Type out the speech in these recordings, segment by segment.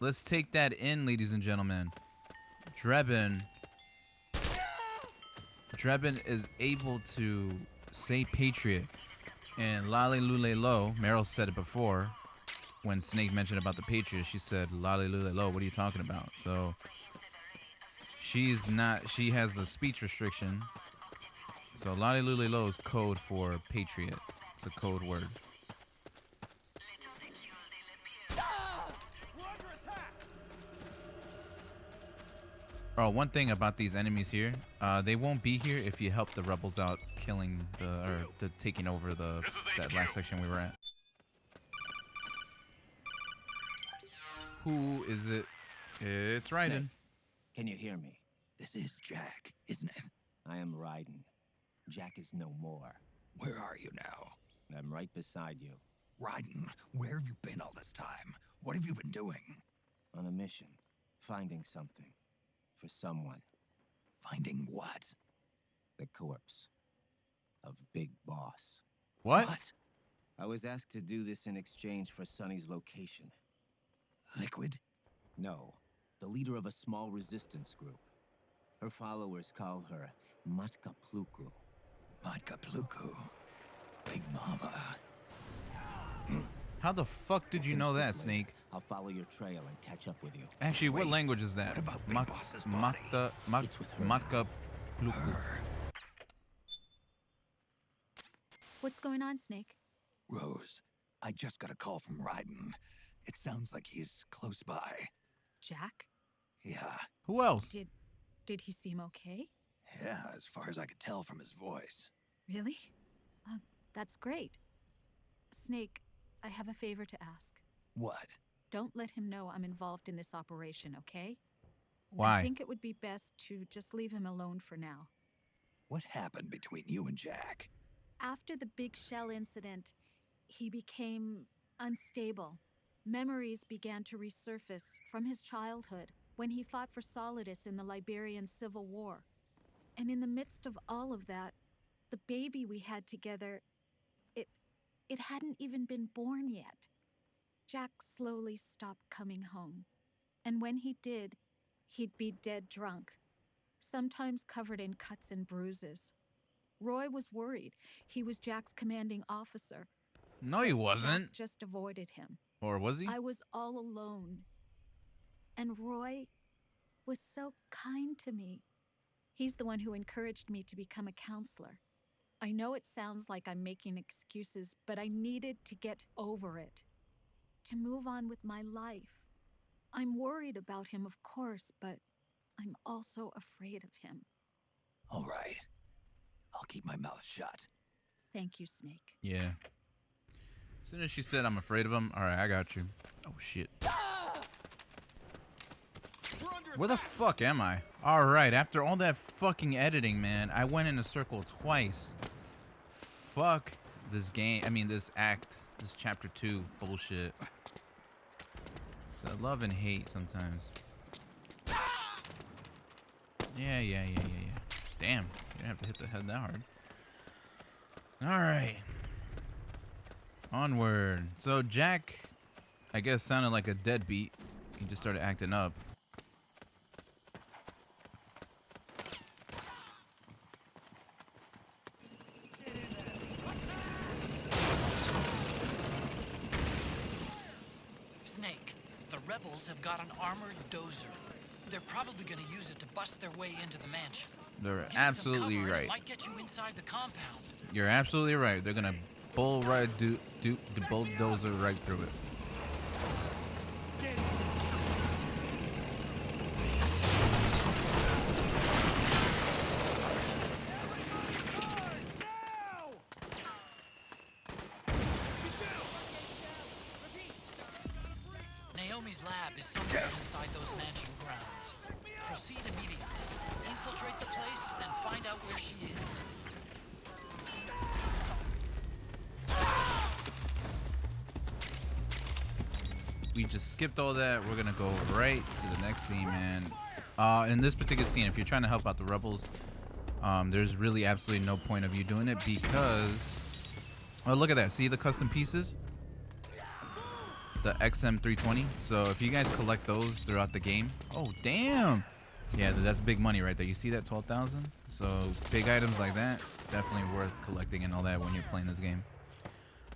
Let's take that in, ladies and gentlemen. Drebin is able to say Patriot. And Lale Lule Lo, Meryl said it before. When Snake mentioned about the Patriots, she said, Lale Lule Lo, what are you talking about? So, she has the speech restriction. So, Lale Lule Lo is code for Patriot. It's a code word. Oh, one thing about these enemies here, they won't be here if you help the rebels out killing taking over that last section we were at. Who is it? It's Raiden. Can you hear me? This is Jack, isn't it? I am Raiden. Jack is no more. Where are you now? I'm right beside you. Raiden, where have you been all this time? What have you been doing? On a mission. Finding something. For someone. Finding what? The corpse. Of Big Boss. What? I was asked to do this in exchange for Sonny's location. Liquid? No. The leader of a small resistance group. Her followers call her Matka Pluku. Matka Pluku. Big Mama. How the fuck did you know that, Snake? I'll follow your trail and catch up with you. Actually, what language is that? What about Big Boss's body? It's with her Matka Pluku. Her. What's going on, Snake? Rose, I just got a call from Raiden. It sounds like he's close by. Jack? Yeah, Who else? Did he seem okay? yeah, as far as I could tell from his voice. Really? That's great. Snake, I have a favor to ask. What? Don't let him know I'm involved in this operation, okay? I Why? think it would be best to just leave him alone for now. What happened between you and Jack? After the Big Shell incident, he became unstable. Memories began to resurface from his childhood when he fought for Solidus in the Liberian Civil War. And in the midst of all of that, the baby we had together, it hadn't even been born yet. Jack slowly stopped coming home. And when he did, he'd be dead drunk, sometimes covered in cuts and bruises. Roy was worried. He was Jack's commanding officer. No, he wasn't. Jack just avoided him. Or was he? I was all alone. And Roy was so kind to me. He's the one who encouraged me to become a counselor. I know it sounds like I'm making excuses, but I needed to get over it. To move on with my life. I'm worried about him, of course, but I'm also afraid of him. All right. I'll keep my mouth shut. Thank you, Snake. Yeah. As soon as she said I'm afraid of him, alright, I got you. Oh shit. Where the fuck am I? Alright, after all that fucking editing, man, I went in a circle twice. Fuck this game. I mean, this act. This chapter 2 bullshit. It's love and hate sometimes. Yeah. Damn, you didn't have to hit the head that hard. Alright. Onward. So Jack, I guess, sounded like a deadbeat. He just started acting up. Snake, the rebels have got an armored dozer. They're probably gonna use it to bust their way into the mansion. They're Get some absolutely cover and right. it might get you inside the compound. You're absolutely right. They're gonna the bulldozer right through it. Naomi's lab is somewhere inside those mansion grounds. Proceed immediately. Infiltrate the place and find out where she is. We just skipped all that. We're gonna go right to the next scene, man. In this particular scene, if you're trying to help out the rebels, there's really absolutely no point of you doing it because... Oh, look at that. See the custom pieces? the XM320. So if you guys collect those throughout the game, oh damn, yeah, that's big money right there. You see that 12,000? So big items like that, definitely worth collecting and all that when you're playing this game.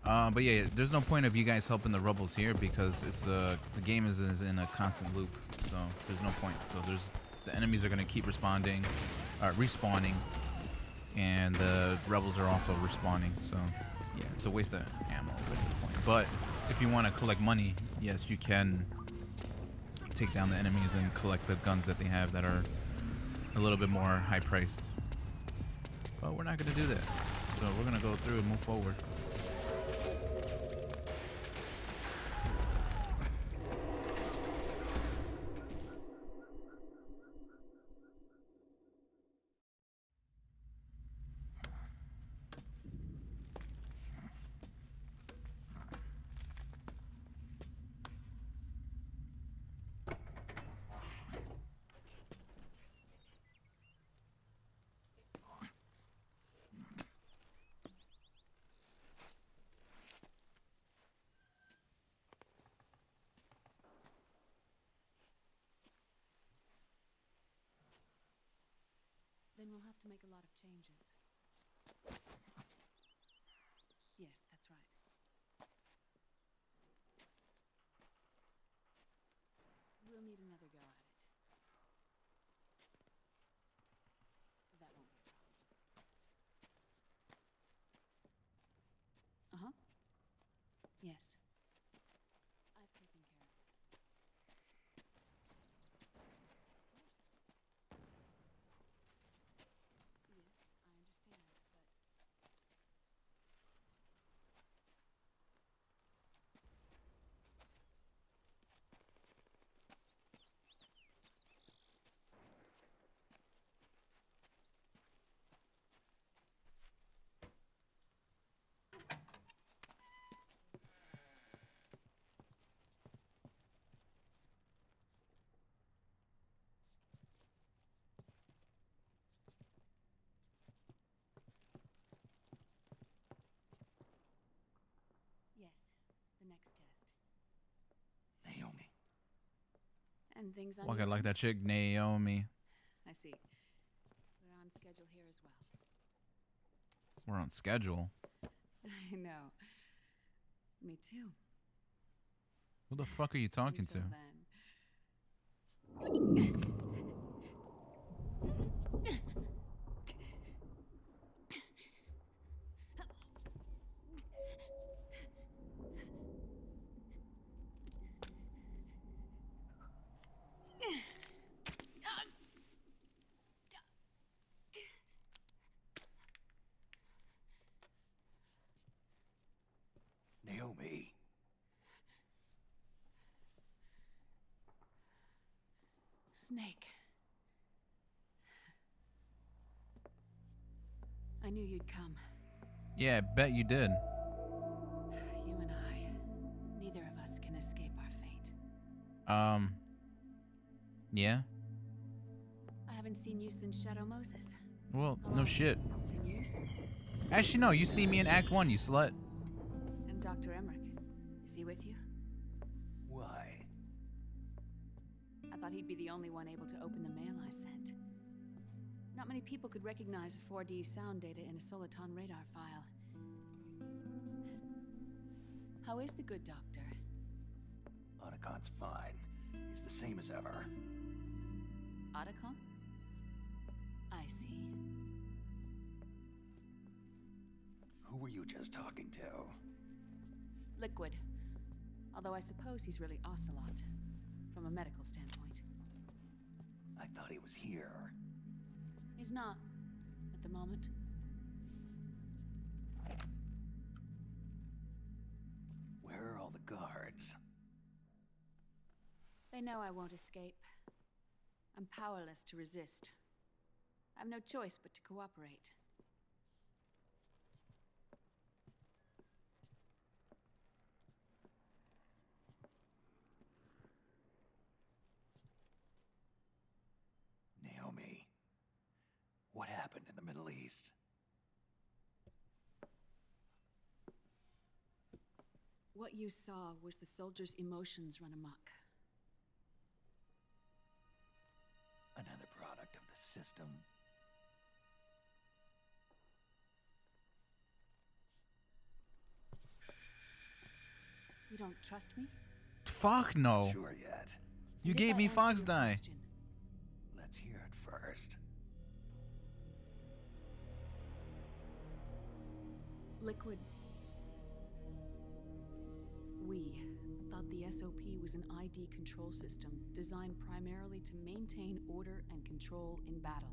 But yeah, there's no point of you guys helping the rebels here because it's the game is in a constant loop. So there's no point. So the enemies are gonna keep respawning, and the rebels are also respawning. So yeah, it's a waste of ammo at this point. But if you want to collect money, yes, you can take down the enemies and collect the guns that they have that are a little bit more high priced. But we're not gonna do that. So we're gonna go through and move forward. Then we'll have to make a lot of changes. Yes, that's right. We'll need another go at it. That won't be a problem. Uh-huh. Yes. I've taken care of it. Of course. Yes, I understand, but... Yes, the next test. Naomi. And things on Walking your like end? that chick, Naomi. I see. We're on schedule here as well. We're on schedule. I know. Me too. Who the fuck are you talking to? Until then. Naomi. Snake. I knew you'd come. Yeah, I bet you did. You and I, neither of us can escape our fate. Yeah. I haven't seen you since Shadow Moses. Well, How no long? shit. 10 years? Actually, no. You see me in Act 1, you slut. And Dr. Emmerich, is he with you? Why? I thought he'd be the only one able to open the mail I sent. Not many people could recognize 4D sound data in a Soliton radar file. How is the good doctor? Otacon's fine. He's the same as ever. Otacon? I see. Who were you just talking to? Liquid. Although I suppose he's really Ocelot, from a medical standpoint. I thought he was here. He's not, at the moment. Where are all the guards? They know I won't escape. I'm powerless to resist. I have no choice but to cooperate. Naomi. What happened in the Middle East? What What you saw was the soldiers' emotions run amok. Another product of the system. You don't trust me? Fuck no. Sure yet. You And if gave I me answer Fox your Die. question, Let's hear it first. Liquid. We thought the SOP was an ID control system designed primarily to maintain order and control in battle.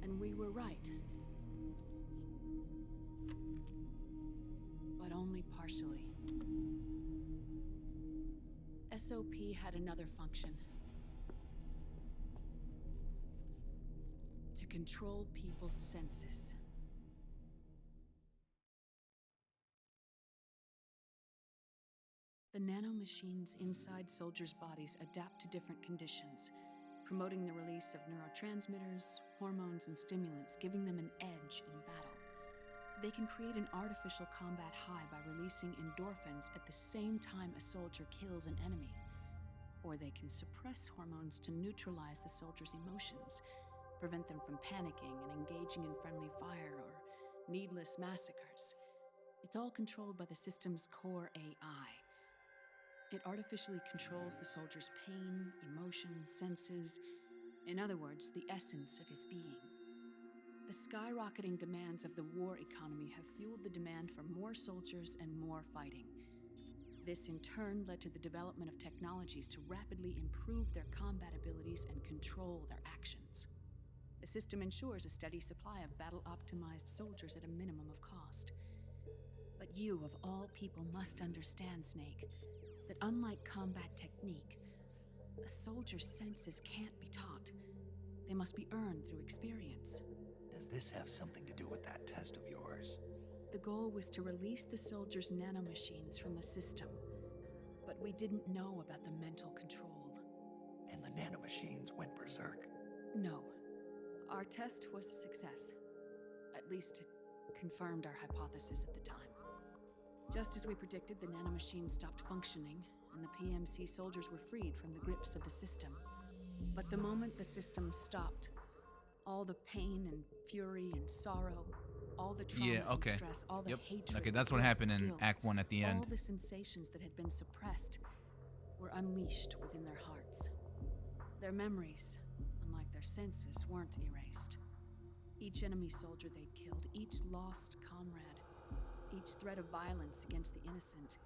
And we were right. But only partially. SOP had another function. To control people's senses. The nanomachines inside soldiers' bodies adapt to different conditions, promoting the release of neurotransmitters, hormones, and stimulants, giving them an edge in battle. They can create an artificial combat high by releasing endorphins at the same time a soldier kills an enemy. Or they can suppress hormones to neutralize the soldier's emotions, prevent them from panicking and engaging in friendly fire or needless massacres. It's all controlled by the system's core AI. It artificially controls the soldier's pain, emotion, senses, in other words, the essence of his being. The skyrocketing demands of the war economy have fueled the demand for more soldiers and more fighting. This in turn led to the development of technologies to rapidly improve their combat abilities and control their actions. The system ensures a steady supply of battle-optimized soldiers at a minimum of cost. But you, of all people, must understand, Snake, that unlike combat technique, a soldier's senses can't be taught. They must be earned through experience. Does this have something to do with that test of yours? The goal was to release the soldiers' nanomachines from the system, but we didn't know about the mental control. And the nanomachines went berserk. No. Our test was a success. At least it confirmed our hypothesis at the time. Just as we predicted, the nanomachines stopped functioning, and the PMC soldiers were freed from the grips of the system. But the moment the system stopped, all the pain and fury and sorrow, all the trauma and stress, all the hatred. Okay, that's what happened in guilt, Act 1 at the end. all the sensations that had been suppressed were unleashed within their hearts. Their memories, unlike their senses, weren't erased. Each enemy soldier they'd killed, each lost comrade, each threat of violence against the innocent,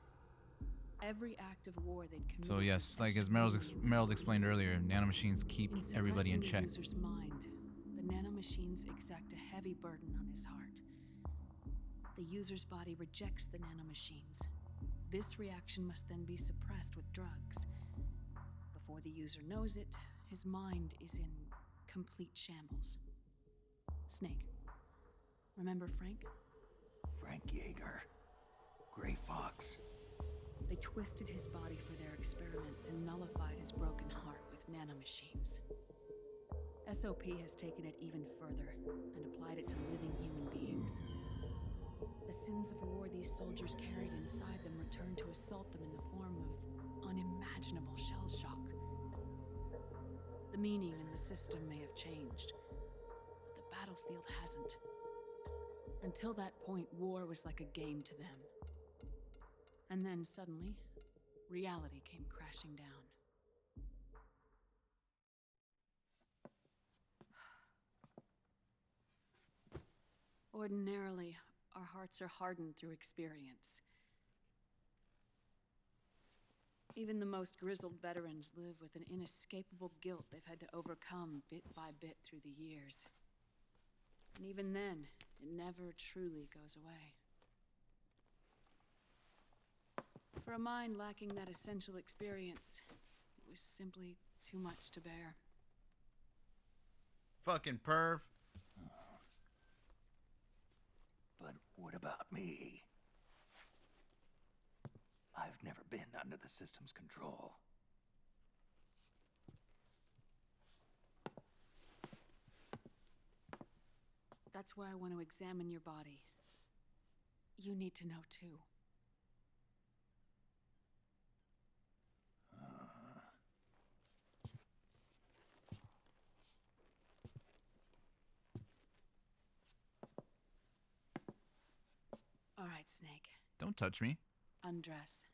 every act of war they'd committed. So yes, like as Meryl explained earlier, nanomachines keep everybody in check. The user's mind, the nanomachines exact a heavy burden on his heart. The user's body rejects the nanomachines. This reaction must then be suppressed with drugs. Before the user knows it, his mind is in complete shambles. Snake. Remember Frank? Frank Yeager. Gray Fox. They twisted his body for their experiments and nullified his broken heart with nanomachines. SOP has taken it even further and applied it to living human beings. The sins of war these soldiers carried inside them return to assault them in the form of unimaginable shell shock. The meaning in the system may have changed, but the battlefield hasn't. Until that point, war was like a game to them. And then suddenly, reality came crashing down. Ordinarily, our hearts are hardened through experience. Even the most grizzled veterans live with an inescapable guilt they've had to overcome bit by bit through the years. And even then, it never truly goes away. For a mind lacking that essential experience, it was simply too much to bear. Fucking perv. But what about me? I've never been under the system's control. That's why I want to examine your body. You need to know too. All right, Snake. Don't touch me. Undress.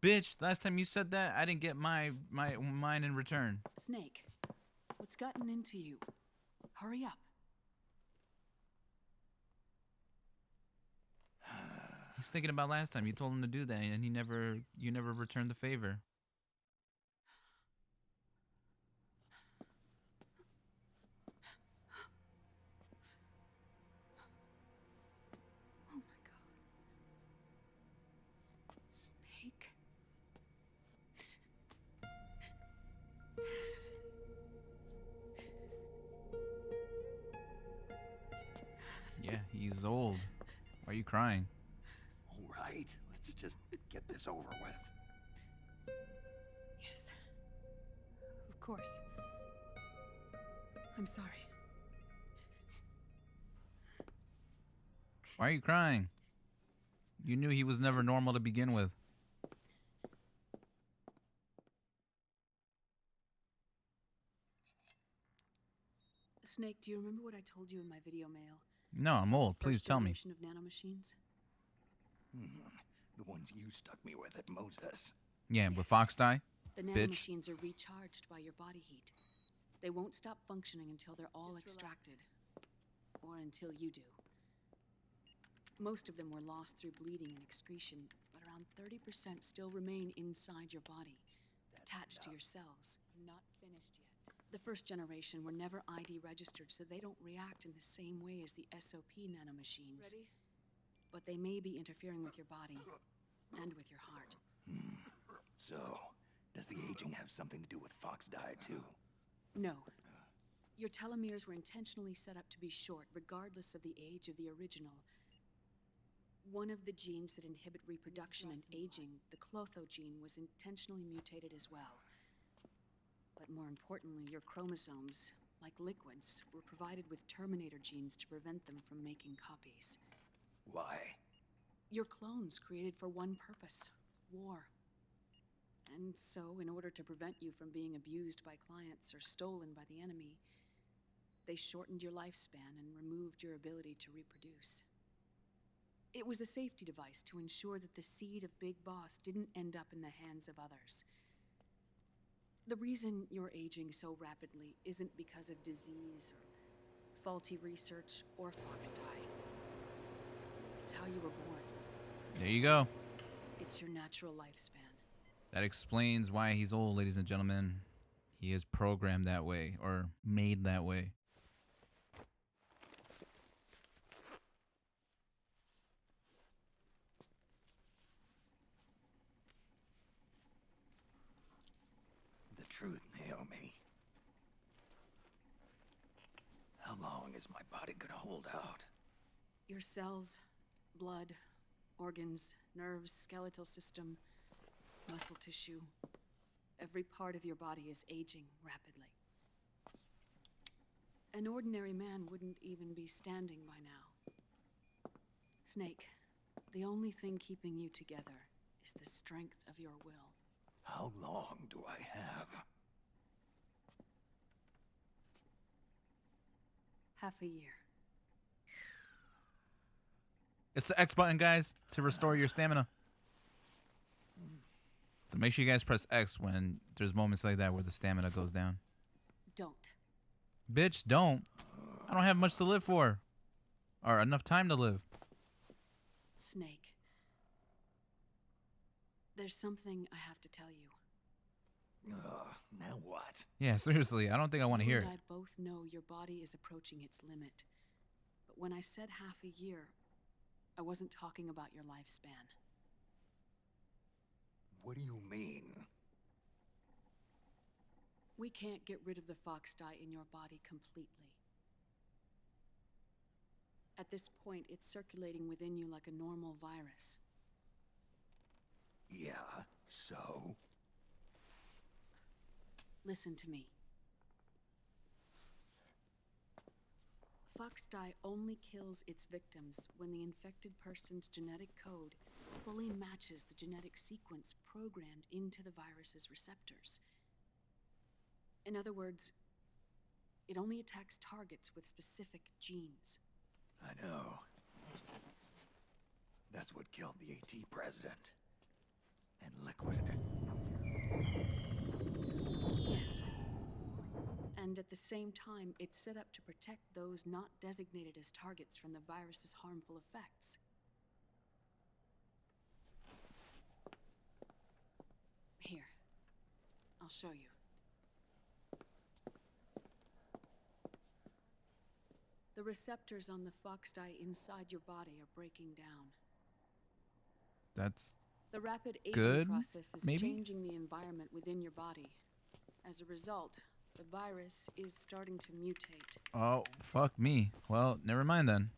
Bitch, last time you said that, I didn't get mine in return. Snake, what's gotten into you? Hurry up. He's thinking about last time you told him to do that, and you never returned the favor. Oh my god. Snake. Yeah, he's old. Why are you crying? All right, let's just get this over with. Yes. Of course. I'm sorry. Why are you crying? You knew he was never normal to begin with. Snake, do you remember what I told you in my video mail? No, I'm old. Please First tell me. generation of nanomachines? The ones you stuck me with at Moses. Yeah, with Fox die? The Bitch. nanomachines are recharged by your body heat. They won't stop functioning until they're all extracted. Or until you do. Most of them were lost through bleeding and excretion, but around 30% still remain inside your body, attached to your cells. Not finished yet. The first generation were never ID registered, so they don't react in the same way as the SOP nanomachines. Ready? But they may be interfering with your body and with your heart. So, does the aging have something to do with Fox diet too? No. Your telomeres were intentionally set up to be short, regardless of the age of the original. One of the genes that inhibit reproduction and aging, the Clotho gene, was intentionally mutated as well. But more importantly, your chromosomes, like liquids, were provided with terminator genes to prevent them from making copies. Why? Your clones created for one purpose: war. And so, in order to prevent you from being abused by clients or stolen by the enemy, they shortened your lifespan and removed your ability to reproduce. It was a safety device to ensure that the seed of Big Boss didn't end up in the hands of others. The reason you're aging so rapidly isn't because of disease or faulty research or Fox die. It's how you were born. There you go. It's your natural lifespan. That explains why he's old, ladies and gentlemen. He is programmed that way, or made that way. The truth, Naomi. How long is my body gonna hold out? Your cells, blood, organs, nerves, skeletal system, muscle tissue. Every part of your body is aging rapidly. An ordinary man wouldn't even be standing by now. Snake, the only thing keeping you together is the strength of your will. How long do I have? Half a year. It's the X button, guys, to restore your stamina. So make sure you guys press X when there's moments like that where the stamina goes down. Don't. Bitch, don't. I don't have much to live for. Or enough time to live. Snake. There's something I have to tell you. Now what? Yeah, seriously, I don't think I want to hear You it. and I both know your body is approaching its limit. But when I said half a year, I wasn't talking about your lifespan. What do you mean? We can't get rid of the Fox dye in your body completely. At this point, it's circulating within you like a normal virus. Yeah, so? Listen to me. Fox dye only kills its victims when the infected person's genetic code fully matches the genetic sequence programmed into the virus's receptors. In other words, it only attacks targets with specific genes. I know. That's what killed the AT president. And Liquid. Yes. And at the same time, it's set up to protect those not designated as targets from the virus's harmful effects. Here, I'll show you. The receptors on the Fox dye inside your body are breaking down. That's The rapid aging good, process is maybe? changing the environment within your body. As a result, the virus is starting to mutate. Oh, fuck me. Well, never mind then.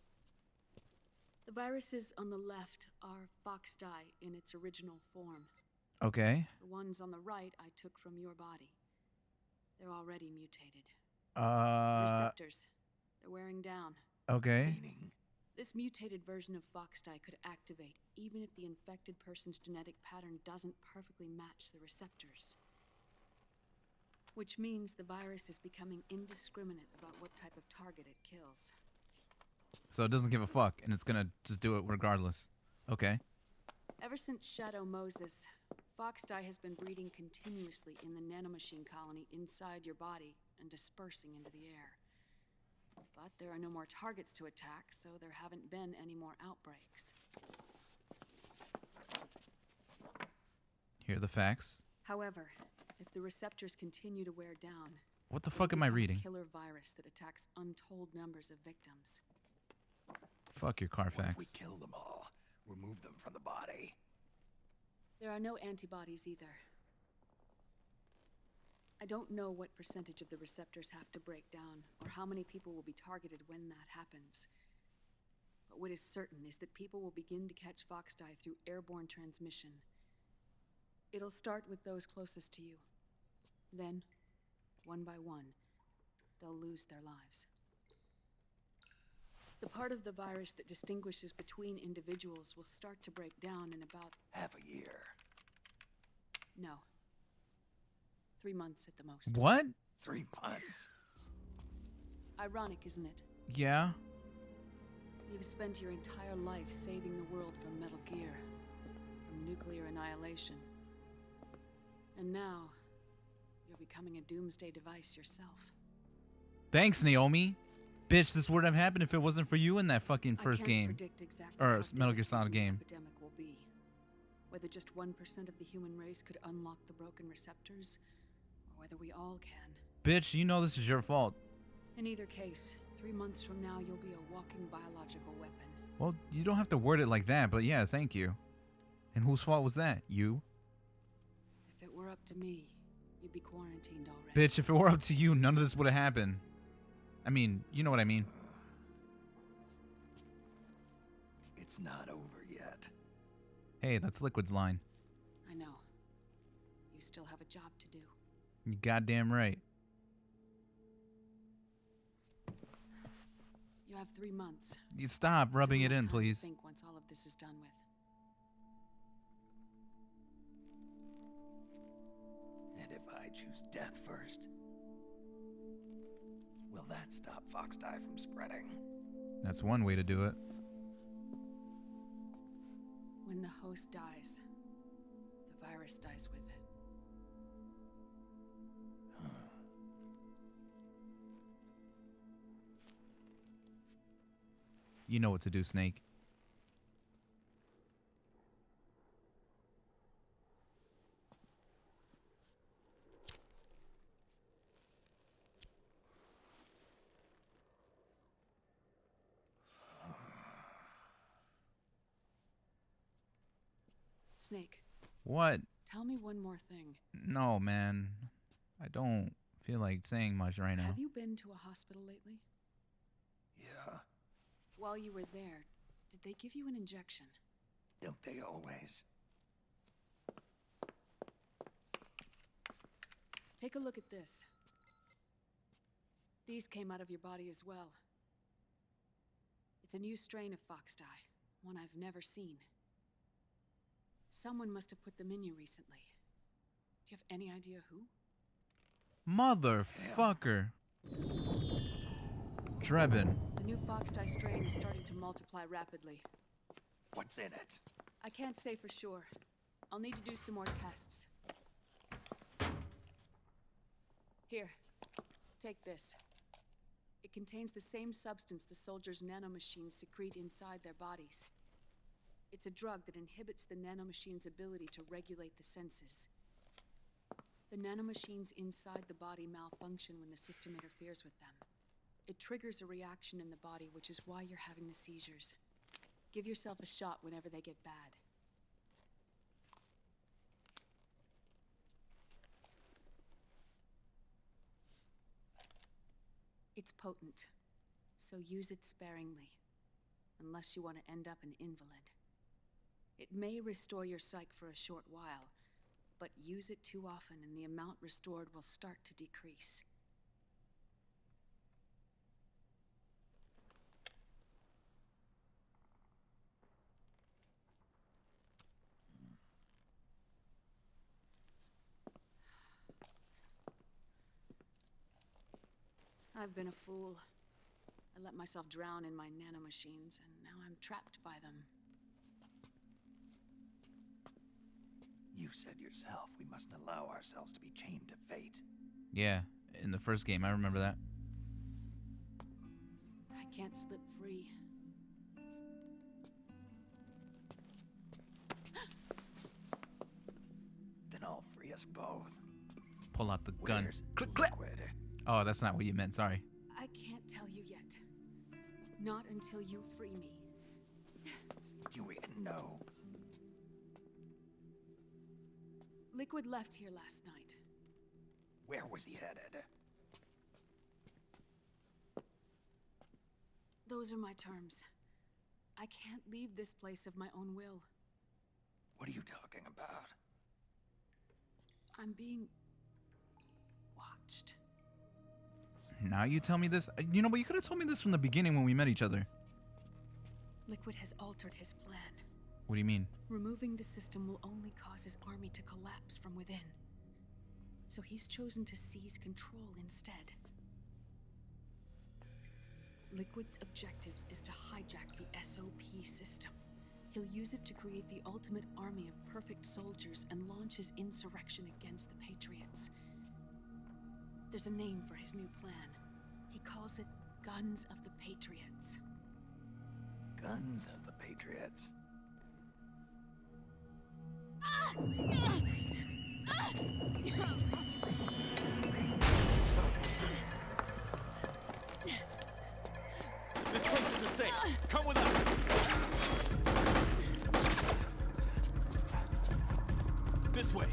The viruses on the left are Fox dye in its original form. Okay. The ones on the right I took from your body. They're already mutated. Receptors. They're wearing down. Okay. Meaning, This mutated version of Fox dye could activate even if the infected person's genetic pattern doesn't perfectly match the receptors. Which means the virus is becoming indiscriminate about what type of target it kills. So it doesn't give a fuck, and it's gonna just do it regardless. Okay. Ever since Shadow Moses, Fox dye has been breeding continuously in the nanomachine colony inside your body and dispersing into the air. But there are no more targets to attack, so there haven't been any more outbreaks. Here are the facts. However, if the receptors continue to wear down, What the they fuck am I become a reading? killer virus that attacks untold numbers of victims. Fuck your car what if we facts. kill them all? Remove them from the body? There are no antibodies either. I don't know what percentage of the receptors have to break down, or how many people will be targeted when that happens. But what is certain is that people will begin to catch Fox dye through airborne transmission. It'll start with those closest to you. Then, one by one, they'll lose their lives. The part of the virus that distinguishes between individuals will start to break down in about, Half a year. no, 3 months at the most. What? 3 months? Ironic, isn't it? Yeah. You've spent your entire life saving the world from Metal Gear, from nuclear annihilation. And now, you're becoming a doomsday device yourself. Thanks, Naomi. Bitch, this wouldn't have happened if it wasn't for you in that fucking first I can't game. predict exactly Or how Metal Gear Solid devastating the game. epidemic will be. Whether just 1% of the human race could unlock the broken receptors, or whether we all can. Bitch, you know this is your fault. In either case, 3 months from now, you'll be a walking biological weapon. Well, you don't have to word it like that, but yeah, thank you. And whose fault was that? You? If it were up to me, you'd be quarantined already. Bitch, if it were up to you, none of this would have happened. I mean, you know what I mean. It's not over yet. Hey, that's Liquid's line. I know. You still have a job to do. You goddamn right. You have 3 months. You stop Still rubbing it enough in, time to please. think once all of this is done with. And if I choose death first, will that stop Fox dye from spreading? That's one way to do it. When the host dies, the virus dies with it. You know what to do, Snake. Snake, What? tell me one more thing. No, man. I don't feel like saying much right now. Have you been to a hospital lately? Yeah, While you were there, did they give you an injection? don't they always? Take a look at this. These came out of your body as well. It's a new strain of fox dye, one I've never seen. Someone must have put them in you recently. Do you have any idea who? Motherfucker. Drebin. The new fox dye strain is starting to multiply rapidly. What's in it? I can't say for sure. I'll need to do some more tests. Here, take this. It contains the same substance the soldiers' nanomachines secrete inside their bodies. It's a drug that inhibits the nanomachine's ability to regulate the senses. The nanomachines inside the body malfunction when the system interferes with them. It triggers a reaction in the body, which is why you're having the seizures. Give yourself a shot whenever they get bad. It's potent, so use it sparingly, unless you want to end up an invalid. It may restore your psyche for a short while, but use it too often and the amount restored will start to decrease. I've been a fool. I let myself drown in my nanomachines, and now I'm trapped by them. You said yourself we mustn't allow ourselves to be chained to fate. Yeah, in the first game, I remember that. I can't slip free. Then I'll free us both. Pull out the gun. Where's Click, click. Liquid? Oh, that's not what you meant. Sorry. I can't tell you yet. Not until you free me. Do we know? Liquid left here last night. Where was he headed? Those are my terms. I can't leave this place of my own will. What are you talking about? I'm being watched. Now you tell me this? You know, but you could have told me this from the beginning when we met each other. Liquid has altered his plan. What do you mean? Removing the system will only cause his army to collapse from within. So he's chosen to seize control instead. Liquid's objective is to hijack the SOP system. He'll use it to create the ultimate army of perfect soldiers and launch his insurrection against the Patriots. There's a name for his new plan. He calls it Guns of the Patriots. Guns of the Patriots. This place isn't safe. Come with us. This way.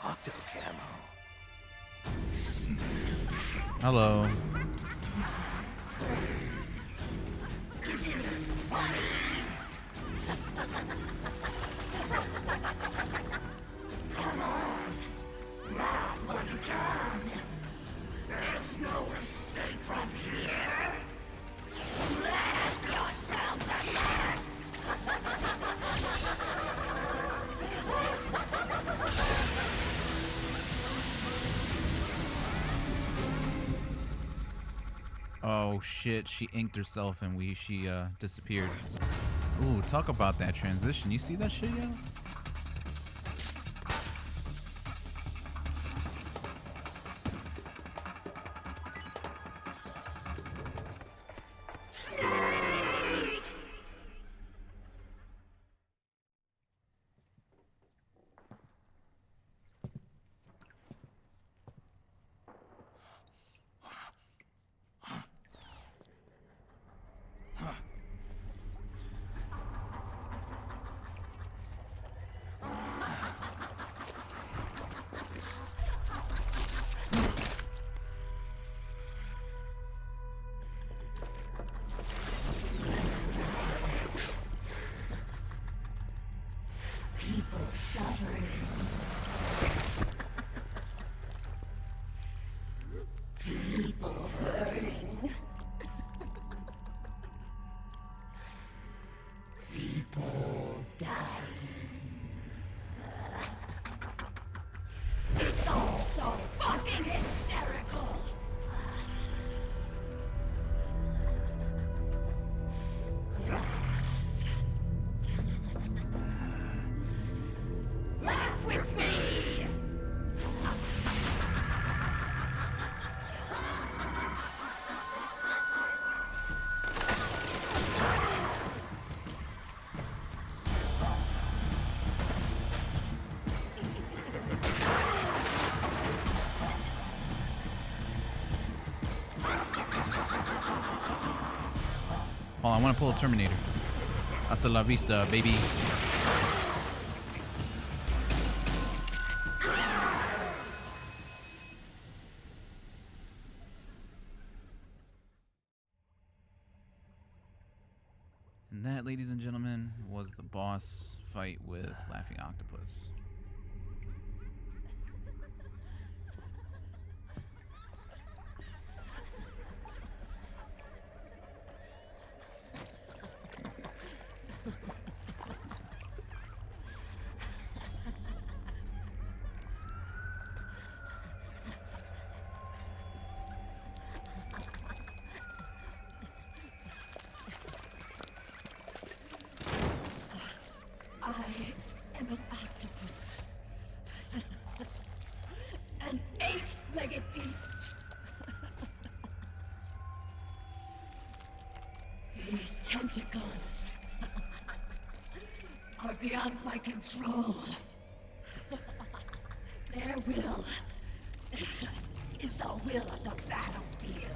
Octo camo. Hello. Oh shit, she inked herself and she disappeared. Ooh, talk about that transition. You see that shit yet? Oh, I want to pull a Terminator. Hasta la vista, baby. And that, ladies and gentlemen, was the boss fight with Laughing Octopus. I am an octopus. An 8-legged beast. These tentacles are beyond my control. Their will is the will of the battlefield.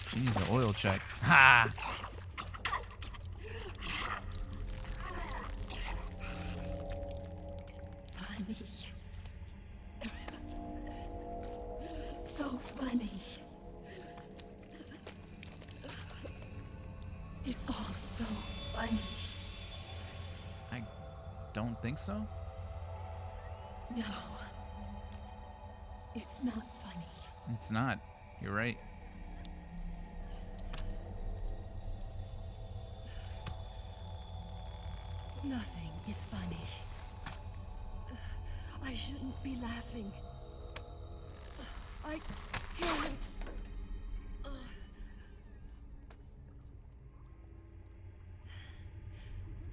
She needs an oil check. Ha! Funny. So funny. It's all so funny. I don't think so. No. It's not funny. It's not. You're right. Nothing is funny. I shouldn't be laughing. I can't.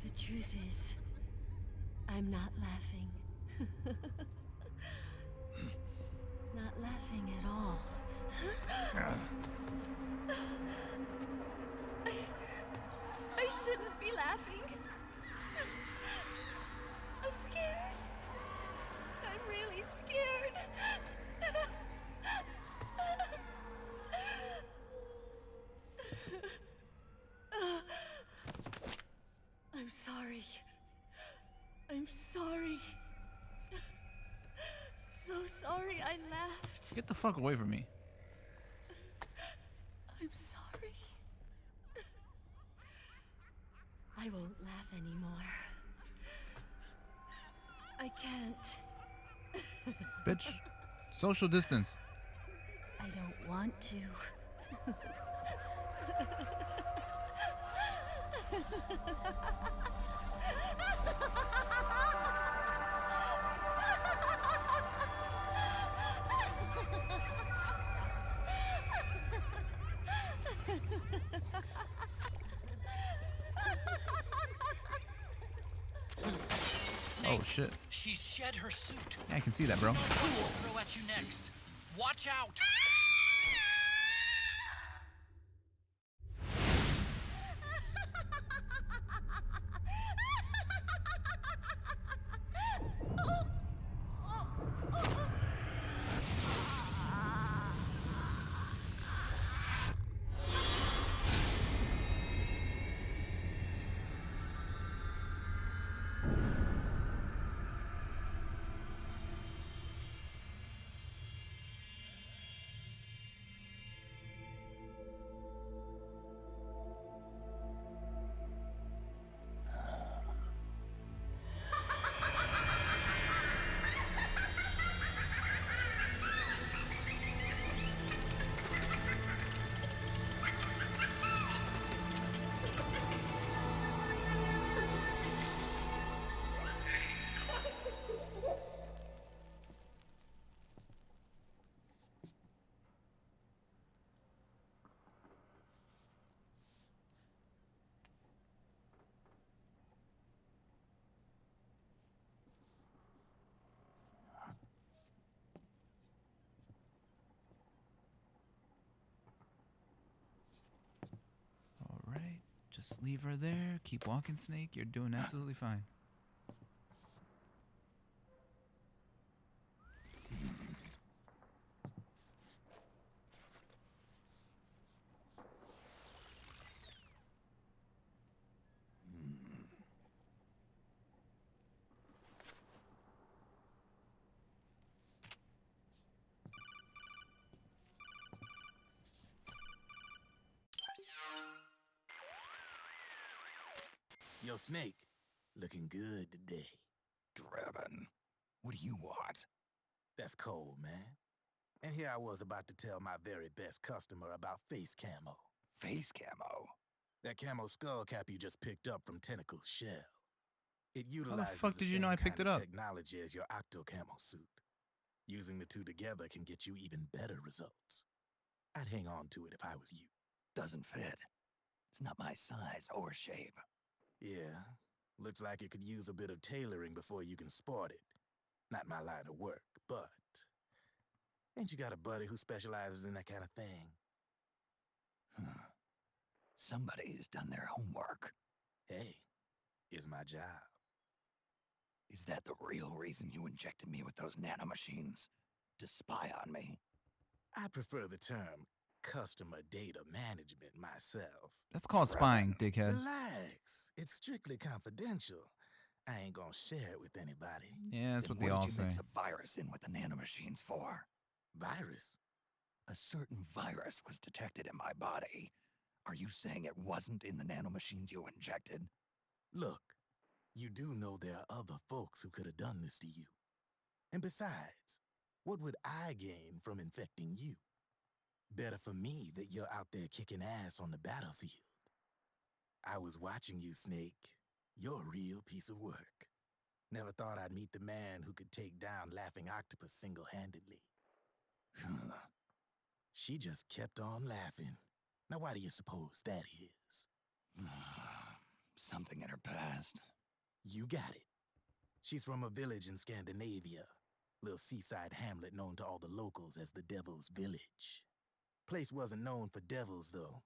The truth is, I'm not laughing. Not laughing at all. I shouldn't be laughing. I'm scared. I'm really scared. I'm sorry. I'm sorry. So sorry I laughed. Get the fuck away from me. I'm sorry. I won't laugh anymore. I can't. Bitch. Social distance. I don't want to. Oh shit. She's shed her suit. Yeah, I can see that, bro. Who will throw at you next? Watch out! Alright. Just leave her there. Keep walking, Snake. You're doing absolutely fine. Yo, Snake, looking good today. Drebin, what do you want? That's cold, man. And here I was about to tell my very best customer about face camo. Face camo? That camo skull cap you just picked up from Tentacle's shell. It How the utilizes fuck did you know same I picked kind it of up? technology as your octo camo suit. Using the two together can get you even better results. I'd hang on to it if I was you. Doesn't fit. It's not my size or shape. Yeah, looks like it could use a bit of tailoring before you can sport it. Not my line of work, but... Ain't you got a buddy who specializes in that kind of thing? Somebody's done their homework. Hey, it's my job. Is that the real reason you injected me with those nanomachines? To spy on me? I prefer the term customer data management myself. That's called spying, dickhead. Relax. It's strictly confidential. I ain't gonna share it with anybody. Yeah, that's Then what they what all did you say. mix a virus in with the nanomachines for? Virus? A certain virus was detected in my body. Are you saying it wasn't in the nanomachines you injected? Look, you do know there are other folks who could have done this to you. And besides, what would I gain from infecting you? Better for me that you're out there kicking ass on the battlefield. I was watching you, Snake. You're a real piece of work. Never thought I'd meet the man who could take down Laughing Octopus single-handedly. She just kept on laughing. Now why do you suppose that is? Something in her past. You got it. She's from a village in Scandinavia. Little seaside hamlet known to all the locals as the Devil's Village. Place wasn't known for devils, though.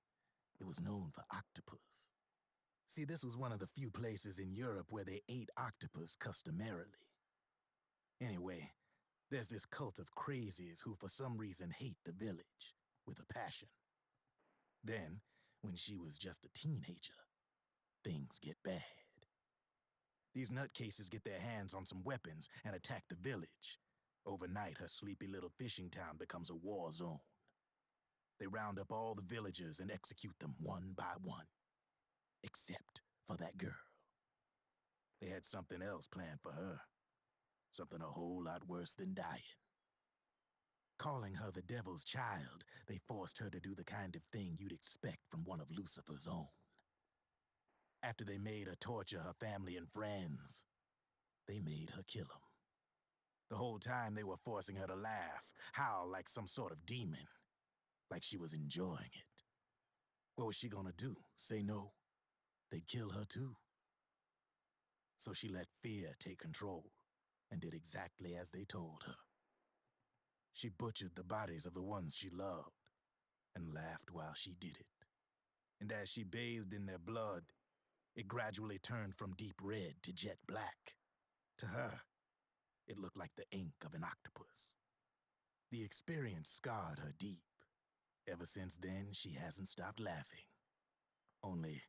It was known for octopus. See, this was one of the few places in Europe where they ate octopus customarily. Anyway, there's this cult of crazies who for some reason hate the village with a passion. Then, when she was just a teenager, things get bad. These nutcases get their hands on some weapons and attack the village. Overnight, her sleepy little fishing town becomes a war zone. They round up all the villagers and execute them one by one. Except for that girl. They had something else planned for her. Something a whole lot worse than dying. Calling her the devil's child, they forced her to do the kind of thing you'd expect from one of Lucifer's own. After they made her torture her family and friends, they made her kill them. The whole time they were forcing her to laugh, howl like some sort of demon. Like she was enjoying it. What was she gonna do? Say no? They'd kill her too. So she let fear take control and did exactly as they told her. She butchered the bodies of the ones she loved and laughed while she did it. And as she bathed in their blood, it gradually turned from deep red to jet black. To her, it looked like the ink of an octopus. The experience scarred her deep. Ever since then, she hasn't stopped laughing. Only,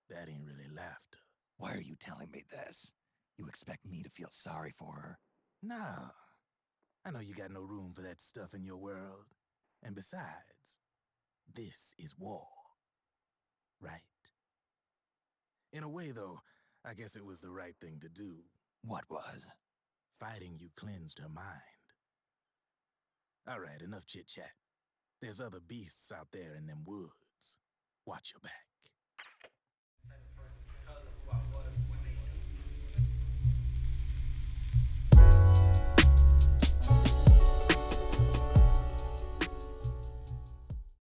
that ain't really laughter. Why are you telling me this? You expect me to feel sorry for her? Nah. I know you got no room for that stuff in your world. And besides, this is war. Right? In a way, though, I guess it was the right thing to do. What was? Fighting you cleansed her mind. All right, enough chit-chat. There's other beasts out there in them woods. Watch your back.